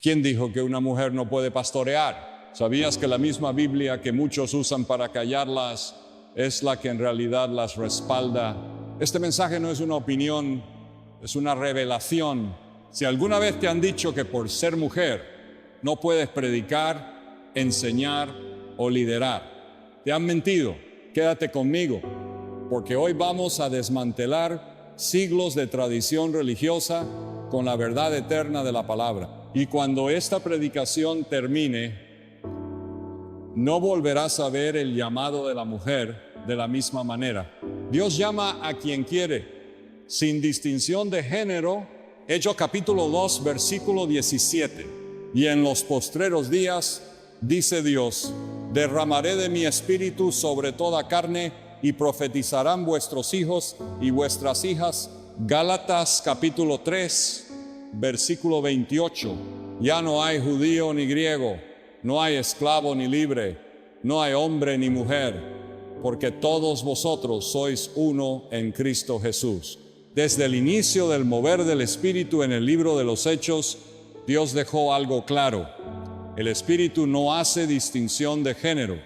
¿Quién dijo que una mujer no puede pastorear? ¿Sabías que la misma Biblia que muchos usan para callarlas es la que en realidad las respalda? Este mensaje no es una opinión, es una revelación. Si alguna vez te han dicho que por ser mujer no puedes predicar, enseñar o liderar, te han mentido. Quédate conmigo, porque hoy vamos a desmantelar siglos de tradición religiosa con la verdad eterna de la palabra. Y cuando esta predicación termine, no volverás a ver el llamado de la mujer de la misma manera. Dios llama a quien quiere, sin distinción de género. Hechos capítulo 2, versículo 17. Y en los postreros días, dice Dios, derramaré de mi espíritu sobre toda carne, y profetizarán vuestros hijos y vuestras hijas. Gálatas capítulo 3, versículo 28. Ya no hay judío ni griego, no hay esclavo ni libre, no hay hombre ni mujer, porque todos vosotros sois uno en Cristo Jesús. Desde el inicio del mover del Espíritu en el libro de los Hechos, Dios dejó algo claro. El Espíritu no hace distinción de género.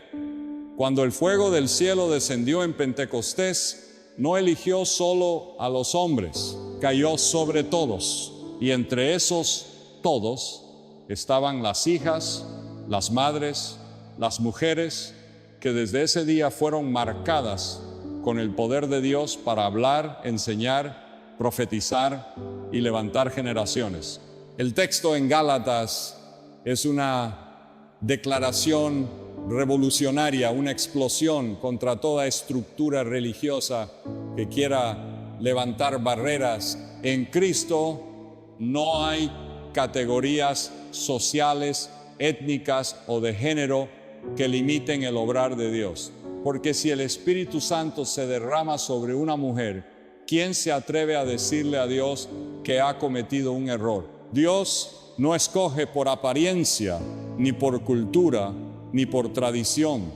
Cuando el fuego del cielo descendió en Pentecostés, no eligió solo a los hombres, cayó sobre todos. Y entre esos todos estaban las hijas, las madres, las mujeres, que desde ese día fueron marcadas con el poder de Dios para hablar, enseñar, profetizar y levantar generaciones. El texto en Gálatas es una declaración revolucionaria, una explosión contra toda estructura religiosa que quiera levantar barreras. En Cristo no hay categorías sociales, étnicas o de género que limiten el obrar de Dios. Porque si el Espíritu Santo se derrama sobre una mujer, ¿quién se atreve a decirle a Dios que ha cometido un error? Dios no escoge por apariencia, ni por cultura, ni por tradición.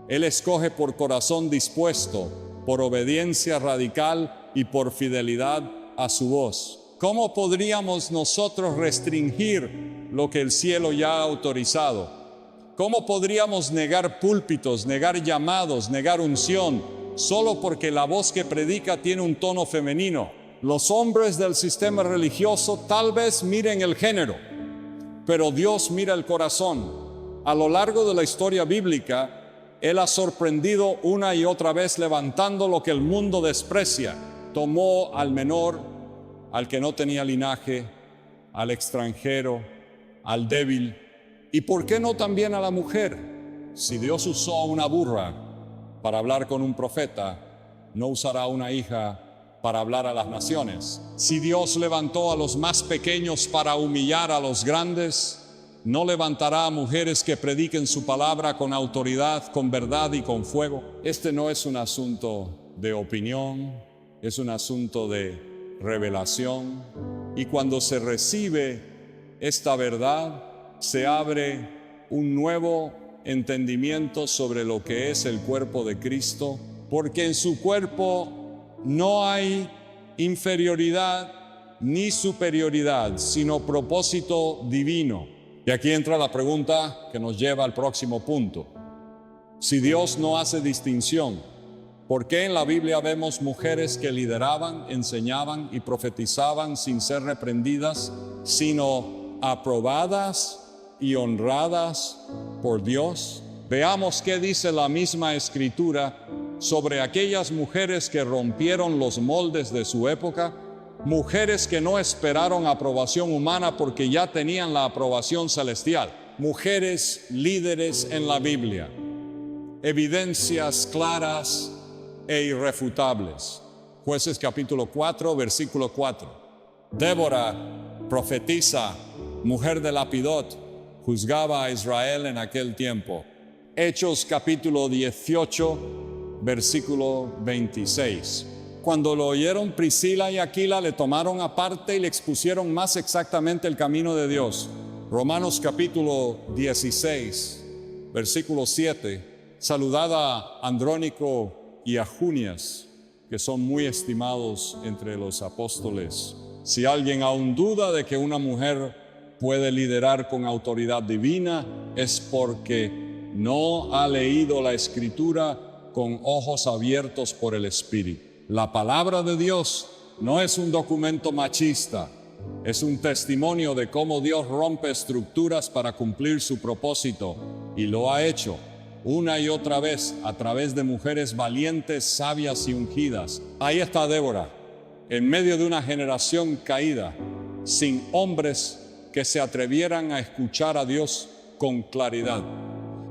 Él escoge por corazón dispuesto, por obediencia radical y por fidelidad a su voz. ¿Cómo podríamos nosotros restringir lo que el cielo ya ha autorizado? ¿Cómo podríamos negar púlpitos, negar llamados, negar unción, solo porque la voz que predica tiene un tono femenino? Los hombres del sistema religioso tal vez miren el género, pero Dios mira el corazón. A lo largo de la historia bíblica, Él ha sorprendido una y otra vez levantando lo que el mundo desprecia. Tomó al menor, al que no tenía linaje, al extranjero, al débil. ¿Y por qué no también a la mujer? Si Dios usó a una burra para hablar con un profeta, ¿no usará a una hija para hablar a las naciones? Si Dios levantó a los más pequeños para humillar a los grandes, ¿no levantará a mujeres que prediquen su palabra con autoridad, con verdad y con fuego? Este no es un asunto de opinión, es un asunto de revelación. Y cuando se recibe esta verdad, se abre un nuevo entendimiento sobre lo que es el cuerpo de Cristo, porque en su cuerpo no hay inferioridad ni superioridad, sino propósito divino. Y aquí entra la pregunta que nos lleva al próximo punto. Si Dios no hace distinción, ¿por qué en la Biblia vemos mujeres que lideraban, enseñaban y profetizaban sin ser reprendidas, sino aprobadas y honradas por Dios? Veamos qué dice la misma Escritura sobre aquellas mujeres que rompieron los moldes de su época, mujeres que no esperaron aprobación humana porque ya tenían la aprobación celestial, mujeres líderes en la Biblia, evidencias claras e irrefutables. Jueces capítulo 4, versículo 4. Débora, profetisa, mujer de Lapidot, juzgaba a Israel en aquel tiempo. Hechos capítulo 18, versículo 26. Cuando lo oyeron, Priscila y Aquila le tomaron aparte y le expusieron más exactamente el camino de Dios. Romanos capítulo 16, versículo 7. Saludad a Andrónico y a Junias, que son muy estimados entre los apóstoles. Si alguien aún duda de que una mujer puede liderar con autoridad divina es porque no ha leído la Escritura con ojos abiertos por el Espíritu. La palabra de Dios no es un documento machista, es un testimonio de cómo Dios rompe estructuras para cumplir su propósito, y lo ha hecho una y otra vez a través de mujeres valientes, sabias y ungidas. Ahí está Débora, en medio de una generación caída, sin hombres que se atrevieran a escuchar a Dios con claridad.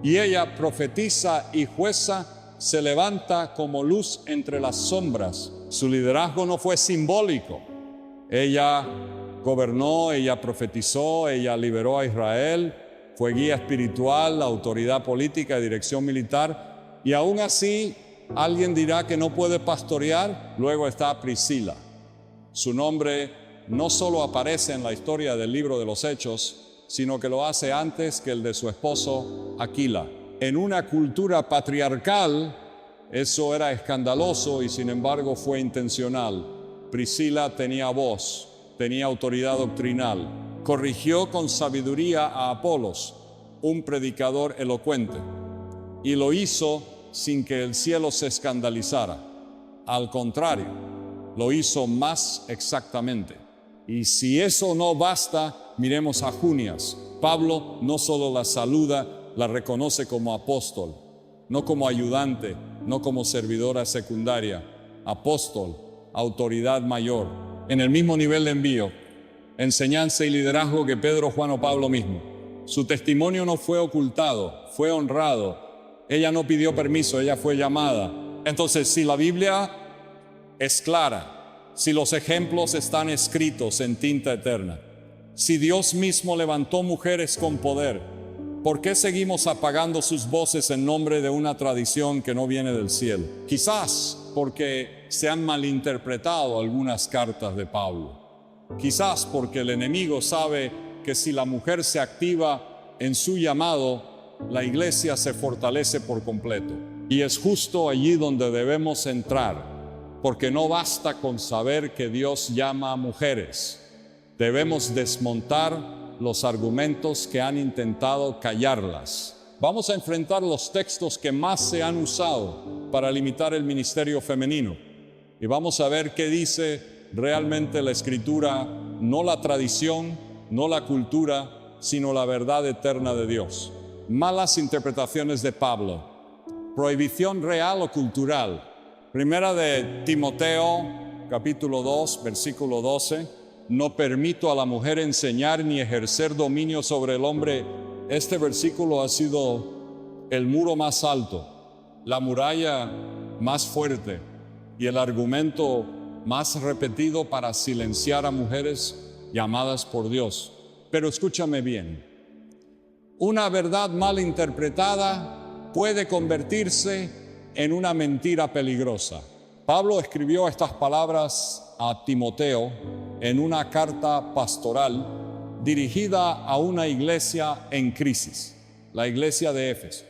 Y ella, profetiza y jueza, se levanta como luz entre las sombras. Su liderazgo no fue simbólico. Ella gobernó, ella profetizó, ella liberó a Israel, fue guía espiritual, autoridad política y dirección militar. Y aún así, alguien dirá que no puede pastorear. Luego está Priscila. Su nombre no solo aparece en la historia del libro de los Hechos, sino que lo hace antes que el de su esposo Aquila. En una cultura patriarcal, eso era escandaloso y sin embargo fue intencional. Priscila tenía voz, tenía autoridad doctrinal. Corrigió con sabiduría a Apolos, un predicador elocuente, y lo hizo sin que el cielo se escandalizara. Al contrario, lo hizo más exactamente. Y si eso no basta, miremos a Junias. Pablo no solo la saluda, la reconoce como apóstol, no como ayudante, no como servidora secundaria. Apóstol, autoridad mayor, en el mismo nivel de envío, enseñanza y liderazgo que Pedro, Juan o Pablo mismo. Su testimonio no fue ocultado, fue honrado. Ella no pidió permiso, ella fue llamada. Entonces, si la Biblia es clara, si los ejemplos están escritos en tinta eterna, si Dios mismo levantó mujeres con poder, ¿por qué seguimos apagando sus voces en nombre de una tradición que no viene del cielo? Quizás porque se han malinterpretado algunas cartas de Pablo. Quizás porque el enemigo sabe que si la mujer se activa en su llamado, la iglesia se fortalece por completo. Y es justo allí donde debemos entrar. Porque no basta con saber que Dios llama a mujeres. Debemos desmontar los argumentos que han intentado callarlas. Vamos a enfrentar los textos que más se han usado para limitar el ministerio femenino. Y vamos a ver qué dice realmente la Escritura, no la tradición, no la cultura, sino la verdad eterna de Dios. Malas interpretaciones de Pablo. Prohibición real o cultural. Primera de Timoteo, capítulo 2, versículo 12. No permito a la mujer enseñar ni ejercer dominio sobre el hombre. Este versículo ha sido el muro más alto, la muralla más fuerte y el argumento más repetido para silenciar a mujeres llamadas por Dios. Pero escúchame bien, una verdad mal interpretada puede convertirse en una mentira peligrosa. Pablo escribió estas palabras a Timoteo en una carta pastoral dirigida a una iglesia en crisis, la iglesia de Éfeso.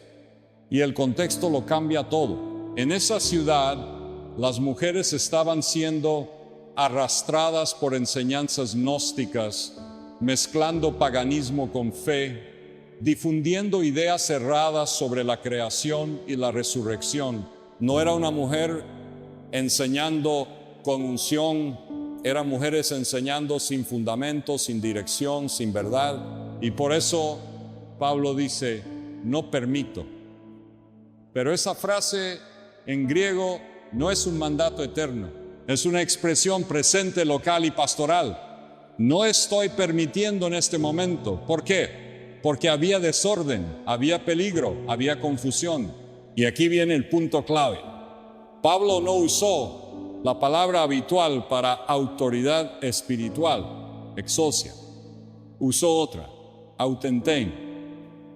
Y el contexto lo cambia todo. En esa ciudad, las mujeres estaban siendo arrastradas por enseñanzas gnósticas, mezclando paganismo con fe, difundiendo ideas cerradas sobre la creación y la resurrección. No era una mujer enseñando con unción, eran mujeres enseñando sin fundamento, sin dirección, sin verdad. Y por eso Pablo dice, no permito. Pero esa frase en griego no es un mandato eterno, es una expresión presente, local y pastoral. No estoy permitiendo en este momento. ¿Por qué? Porque había desorden, había peligro, había confusión. Y aquí viene el punto clave. Pablo no usó la palabra habitual para autoridad espiritual, exousia. Usó otra, autentein.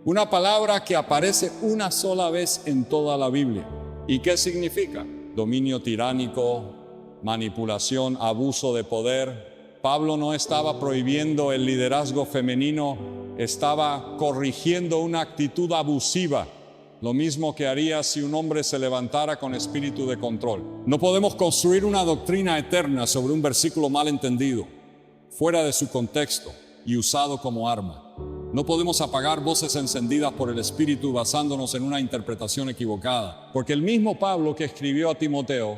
Una palabra que aparece una sola vez en toda la Biblia. ¿Y qué significa? Dominio tiránico, manipulación, abuso de poder. Pablo no estaba prohibiendo el liderazgo femenino, estaba corrigiendo una actitud abusiva, lo mismo que haría si un hombre se levantara con espíritu de control. No podemos construir una doctrina eterna sobre un versículo mal entendido, fuera de su contexto. y usado como arma. No podemos apagar voces encendidas por el Espíritu basándonos en una interpretación equivocada, porque el mismo Pablo que escribió a Timoteo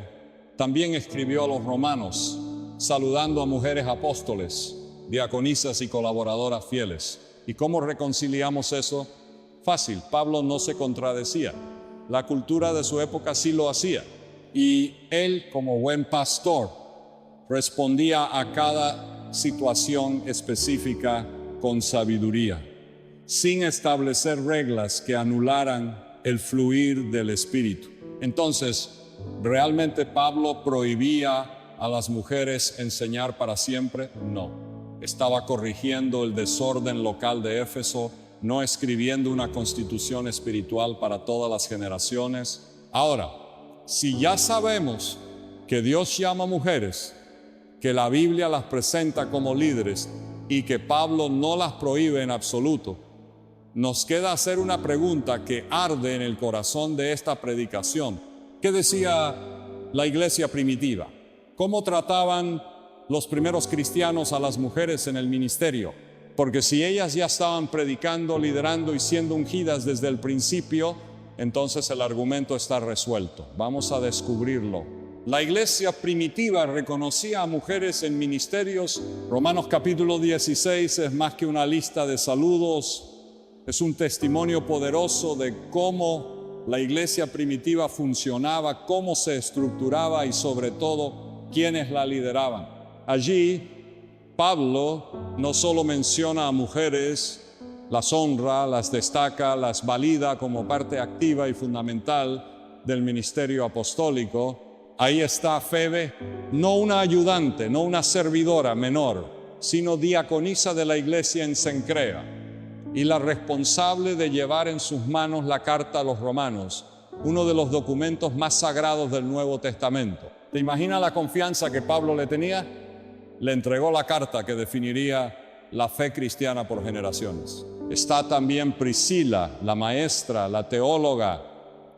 también escribió a los romanos, saludando a mujeres apóstoles, diaconisas y colaboradoras fieles. ¿Y cómo reconciliamos eso? Fácil, Pablo no se contradecía. La cultura de su época sí lo hacía. Y él, como buen pastor, respondía a cada situación específica con sabiduría, sin establecer reglas que anularan el fluir del Espíritu. Entonces, ¿realmente Pablo prohibía a las mujeres enseñar para siempre? No. Estaba corrigiendo el desorden local de Éfeso, no escribiendo una constitución espiritual para todas las generaciones. Ahora, si ya sabemos que Dios llama mujeres, que la Biblia las presenta como líderes y que Pablo no las prohíbe en absoluto, nos queda hacer una pregunta que arde en el corazón de esta predicación. ¿Qué decía la iglesia primitiva? ¿Cómo trataban los primeros cristianos a las mujeres en el ministerio? Porque si ellas ya estaban predicando, liderando y siendo ungidas desde el principio, entonces el argumento está resuelto. Vamos a descubrirlo. La iglesia primitiva reconocía a mujeres en ministerios. Romanos capítulo 16 es más que una lista de saludos. Es un testimonio poderoso de cómo la iglesia primitiva funcionaba, cómo se estructuraba y sobre todo quiénes la lideraban. Allí Pablo no solo menciona a mujeres, las honra, las destaca, las valida como parte activa y fundamental del ministerio apostólico. Ahí está Febe, no una ayudante, no una servidora menor, sino diaconisa de la iglesia en Cencrea y la responsable de llevar en sus manos la carta a los romanos, uno de los documentos más sagrados del Nuevo Testamento. ¿Te imaginas la confianza que Pablo le tenía? Le entregó la carta que definiría la fe cristiana por generaciones. Está también Priscila, la maestra, la teóloga,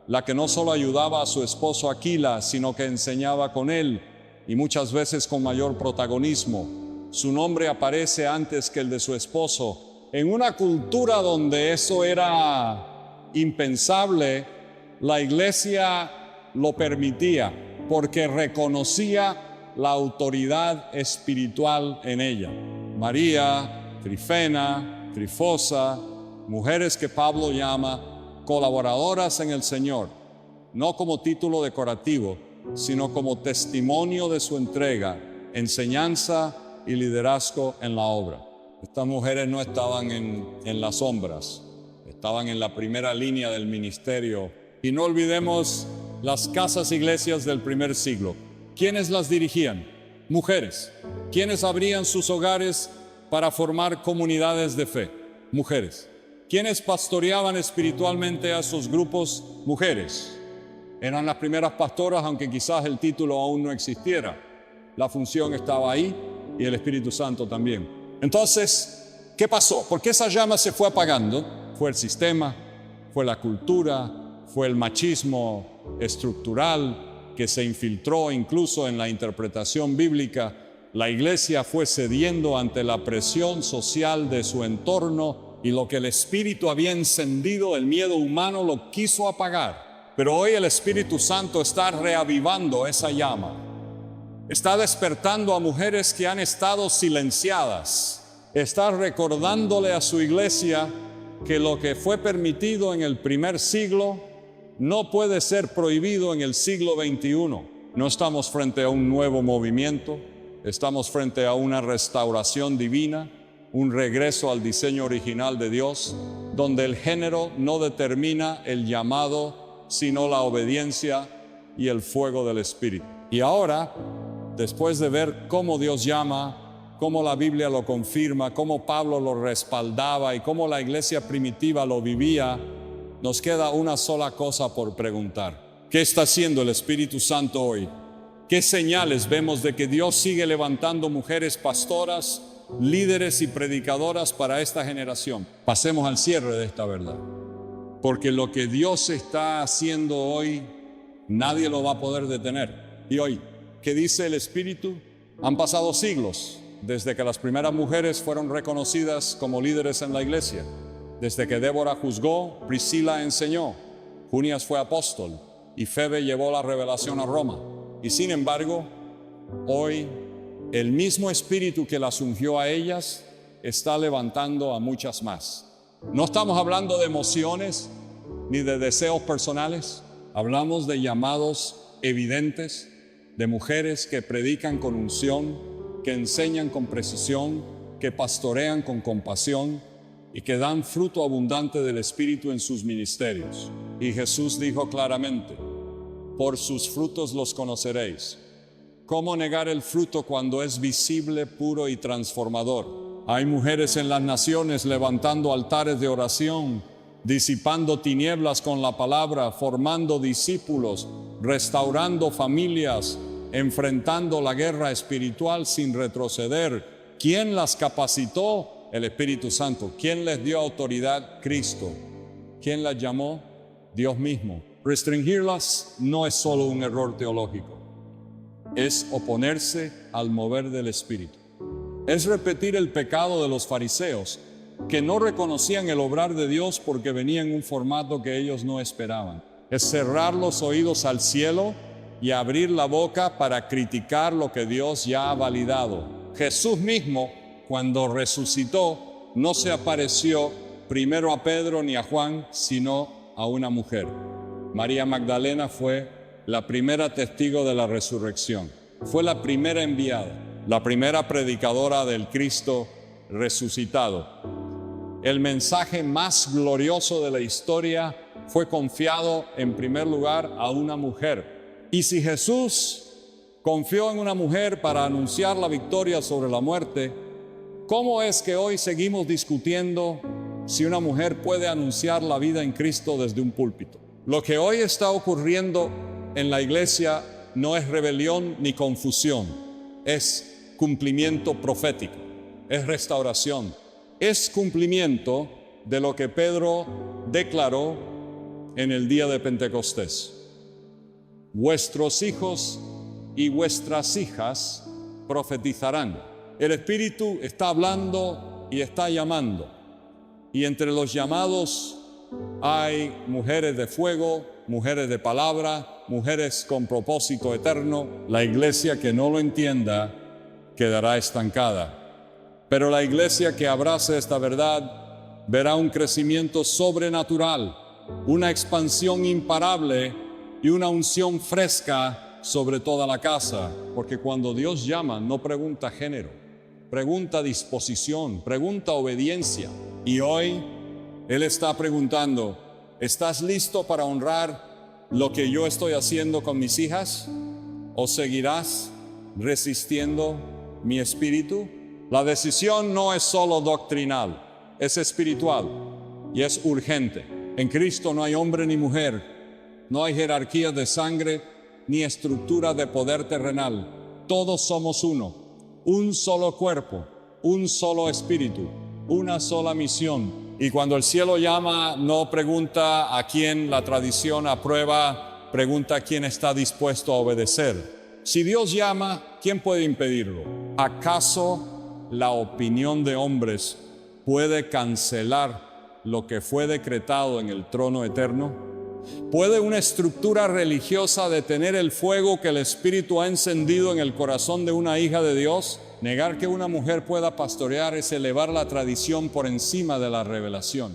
la que no solo ayudaba a su esposo Aquila, sino que enseñaba con él y muchas veces con mayor protagonismo. Su nombre aparece antes que el de su esposo. En una cultura donde eso era impensable, la iglesia lo permitía porque reconocía la autoridad espiritual en ella. María, Trifena, Trifosa, mujeres que Pablo llama colaboradoras en el Señor, no como título decorativo, sino como testimonio de su entrega, enseñanza y liderazgo en la obra. Estas mujeres no estaban en las sombras, estaban en la primera línea del ministerio. Y no olvidemos las casas iglesias del primer siglo. ¿Quiénes las dirigían? Mujeres. ¿Quiénes abrían sus hogares para formar comunidades de fe? Mujeres. ¿Quiénes pastoreaban espiritualmente a sus grupos? Mujeres. Eran las primeras pastoras, aunque quizás el título aún no existiera. La función estaba ahí y el Espíritu Santo también. Entonces, ¿qué pasó? ¿Por qué esa llama se fue apagando? Fue el sistema, fue la cultura, fue el machismo estructural que se infiltró incluso en la interpretación bíblica. La iglesia fue cediendo ante la presión social de su entorno y lo que el Espíritu había encendido, el miedo humano, lo quiso apagar. Pero hoy el Espíritu Santo está reavivando esa llama. Está despertando a mujeres que han estado silenciadas. Está recordándole a su iglesia que lo que fue permitido en el primer siglo no puede ser prohibido en el siglo XXI. No estamos frente a un nuevo movimiento, estamos frente a una restauración divina, un regreso al diseño original de Dios, donde el género no determina el llamado, sino la obediencia y el fuego del Espíritu. Y ahora, después de ver cómo Dios llama, cómo la Biblia lo confirma, cómo Pablo lo respaldaba y cómo la iglesia primitiva lo vivía, nos queda una sola cosa por preguntar. ¿Qué está haciendo el Espíritu Santo hoy? ¿Qué señales vemos de que Dios sigue levantando mujeres pastoras, líderes y predicadoras para esta generación? Pasemos al cierre de esta verdad. Porque lo que Dios está haciendo hoy, nadie lo va a poder detener. Y hoy, ¿qué dice el Espíritu? Han pasado siglos desde que las primeras mujeres fueron reconocidas como líderes en la iglesia, desde que Débora juzgó, Priscila enseñó, Junias fue apóstol y Febe llevó la revelación a Roma. Y sin embargo, hoy el mismo espíritu que las ungió a ellas está levantando a muchas más. No estamos hablando de emociones ni de deseos personales, hablamos de llamados evidentes, de mujeres que predican con unción, que enseñan con precisión, que pastorean con compasión y que dan fruto abundante del Espíritu en sus ministerios. Y Jesús dijo claramente: por sus frutos los conoceréis. ¿Cómo negar el fruto cuando es visible, puro y transformador? Hay mujeres en las naciones levantando altares de oración, disipando tinieblas con la palabra, formando discípulos, restaurando familias, enfrentando la guerra espiritual sin retroceder. ¿Quién las capacitó? El Espíritu Santo. ¿Quién les dio autoridad? Cristo. ¿Quién las llamó? Dios mismo. Restringirlas no es solo un error teológico, es oponerse al mover del Espíritu. Es repetir el pecado de los fariseos, que no reconocían el obrar de Dios porque venía en un formato que ellos no esperaban. Es cerrar los oídos al cielo y abrir la boca para criticar lo que Dios ya ha validado. Jesús mismo, cuando resucitó, no se apareció primero a Pedro ni a Juan, sino a una mujer. María Magdalena fue la primera testigo de la resurrección. Fue la primera enviada, la primera predicadora del Cristo resucitado. El mensaje más glorioso de la historia fue confiado en primer lugar a una mujer. Y si Jesús confió en una mujer para anunciar la victoria sobre la muerte, ¿cómo es que hoy seguimos discutiendo si una mujer puede anunciar la vida en Cristo desde un púlpito? Lo que hoy está ocurriendo en la iglesia no es rebelión ni confusión, es cumplimiento profético, es restauración, es cumplimiento de lo que Pedro declaró en el día de Pentecostés. Vuestros hijos y vuestras hijas profetizarán. El Espíritu está hablando y está llamando. Y entre los llamados hay mujeres de fuego, mujeres de palabra, mujeres con propósito eterno. La iglesia que no lo entienda quedará estancada. Pero la iglesia que abrace esta verdad verá un crecimiento sobrenatural, una expansión imparable y una unción fresca sobre toda la casa. Porque cuando Dios llama, no pregunta género, pregunta disposición, pregunta obediencia. Y hoy Él está preguntando: ¿estás listo para honrar lo que yo estoy haciendo con mis hijas? ¿O seguirás resistiendo mi espíritu? La decisión no es solo doctrinal, es espiritual y es urgente. En Cristo no hay hombre ni mujer, no hay jerarquía de sangre ni estructura de poder terrenal. Todos somos uno, un solo cuerpo, un solo espíritu, una sola misión. Y cuando el cielo llama, no pregunta a quién la tradición aprueba, pregunta a quién está dispuesto a obedecer. Si Dios llama, ¿quién puede impedirlo? ¿Acaso la opinión de hombres puede cancelar lo que fue decretado en el trono eterno? ¿Puede una estructura religiosa detener el fuego que el Espíritu ha encendido en el corazón de una hija de Dios? Negar que una mujer pueda pastorear es elevar la tradición por encima de la revelación.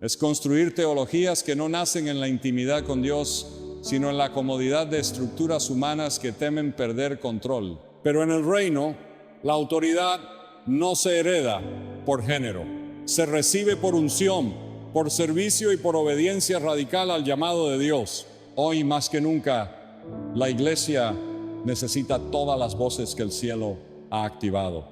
Es construir teologías que no nacen en la intimidad con Dios, sino en la comodidad de estructuras humanas que temen perder control. Pero en el reino, la autoridad no se hereda por género, se recibe por unción, por servicio y por obediencia radical al llamado de Dios. Hoy más que nunca, la iglesia necesita todas las voces que el cielo ha activado.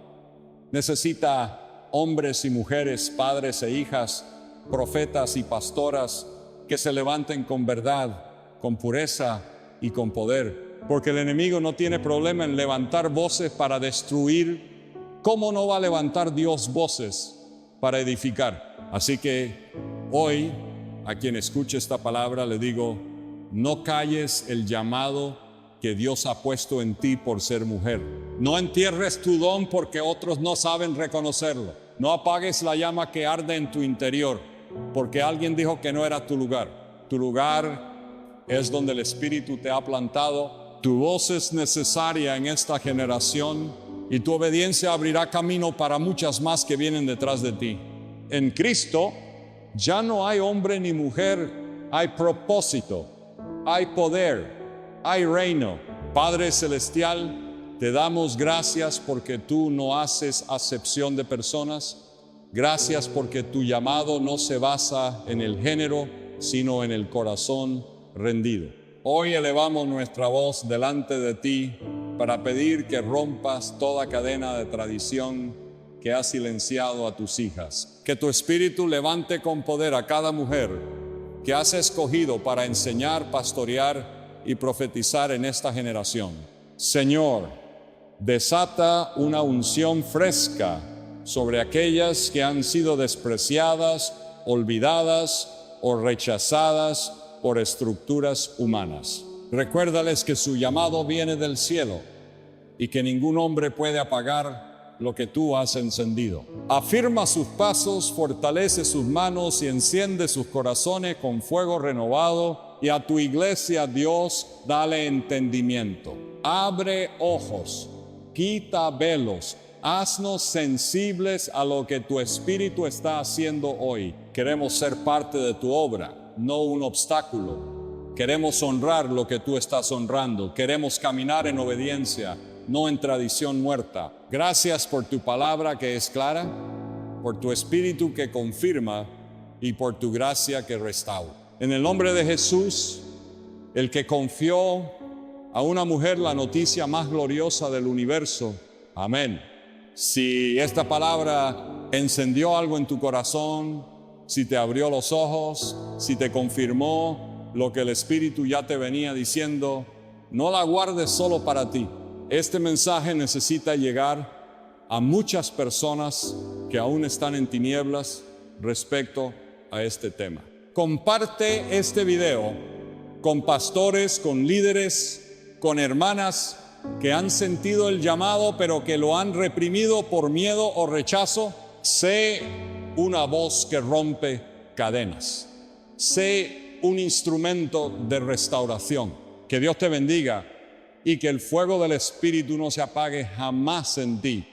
Necesita hombres y mujeres, padres e hijas, profetas y pastoras que se levanten con verdad, con pureza y con poder. Porque el enemigo no tiene problema en levantar voces para destruir. ¿Cómo no va a levantar Dios voces para edificar? Así que hoy, a quien escuche esta palabra, le digo: no calles el llamado que Dios ha puesto en ti por ser mujer. No entierres tu don porque otros no saben reconocerlo. No apagues la llama que arde en tu interior porque alguien dijo que no era tu lugar. Tu lugar es donde el Espíritu te ha plantado. Tu voz es necesaria en esta generación y tu obediencia abrirá camino para muchas más que vienen detrás de ti. En Cristo ya no hay hombre ni mujer, hay propósito, hay poder, hay reino. Padre Celestial, te damos gracias porque tú no haces acepción de personas. Gracias porque tu llamado no se basa en el género, sino en el corazón rendido. Hoy elevamos nuestra voz delante de ti para pedir que rompas toda cadena de tradición que ha silenciado a tus hijas. Que tu Espíritu levante con poder a cada mujer que has escogido para enseñar, pastorear y profetizar en esta generación. Señor, desata una unción fresca sobre aquellas que han sido despreciadas, olvidadas o rechazadas por estructuras humanas. Recuérdales que su llamado viene del cielo y que ningún hombre puede apagar lo que tú has encendido. Afirma sus pasos, fortalece sus manos y enciende sus corazones con fuego renovado, y a tu iglesia, Dios, dale entendimiento. Abre ojos, quita velos, haznos sensibles a lo que tu Espíritu está haciendo hoy. Queremos ser parte de tu obra, no un obstáculo. Queremos honrar lo que tú estás honrando. Queremos caminar en obediencia, no en tradición muerta. Gracias por tu palabra que es clara, por tu Espíritu que confirma y por tu gracia que restaura. En el nombre de Jesús, el que confió a una mujer la noticia más gloriosa del universo. Amén. Si esta palabra encendió algo en tu corazón, si te abrió los ojos, si te confirmó lo que el Espíritu ya te venía diciendo, no la guardes solo para ti. Este mensaje necesita llegar a muchas personas que aún están en tinieblas respecto a este tema. Comparte este video con pastores, con líderes, con hermanas que han sentido el llamado pero que lo han reprimido por miedo o rechazo. Sé una voz que rompe cadenas. Sé un instrumento de restauración. Que Dios te bendiga y que el fuego del Espíritu no se apague jamás en ti.